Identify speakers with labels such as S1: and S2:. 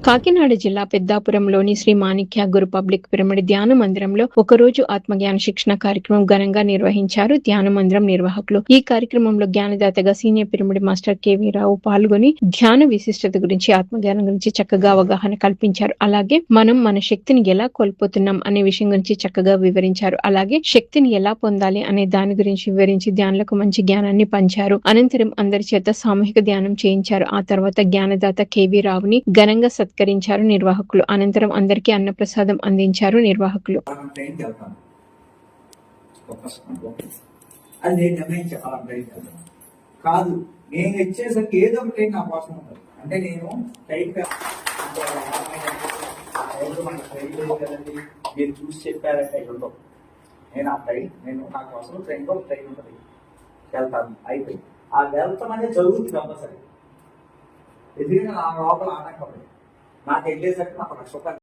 S1: కాకినాడ జిల్లా పెద్దాపురంలోని శ్రీ మాణిక్య గురు public pyramid ధ్యాన మందిరంలో ఒకరోజు ఆత్మజ్ఞాన శిక్షణ కార్యక్రమం ఘనంగా నిర్వహించారు ధ్యాన మందిరం నిర్వాహకులు. ఈ కార్యక్రమంలో జ్ఞానదాతగా సీనియర్ పిరమిడ్ మాస్టర్ కెవి రావు పాల్గొని ధ్యాన విశిష్టత గురించి, ఆత్మజ్ఞానం గురించి చక్కగా అవగాహన కల్పించారు. అలాగే మనం మన శక్తిని ఎలా కోల్పోతున్నాం అనే విషయం గురించి చక్కగా వివరించారు. అలాగే శక్తిని ఎలా పొందాలి అనే దాని గురించి వివరించి ధ్యానులకు మంచి జ్ఞానాన్ని పంచారు. అనంతరం అందరి చేత సామూహిక ధ్యానం చేయించారు. ఆ తర్వాత జ్ఞానదాత కెవి రావుని ఘనంగా సత్కరించారు నిర్వాహకులు. అనంతరం అందరికీ అన్నప్రసాదం అందించారు నిర్వాహకులు.
S2: కాదు, నేను ఇచ్చేసరికి ఏదో ఒక ట్రైన్ నా కోసం ఉంటుంది. అంటే నేను టైట్ మీరు చూసి చెప్పారంటే ఉండవు. నేను ఆ ట్రైన్ నా కోసం ట్రైన్లో ట్రైన్ ఉంటుంది, వెళ్తాను. అయిపోయి ఆ వెళ్తాం అనేది జరుగుతుంది కంపల్సరీ. ఎందుకంటే నా లోపల ఆటంకం నాకు వెళ్ళేసరికి నాకు 1,00,000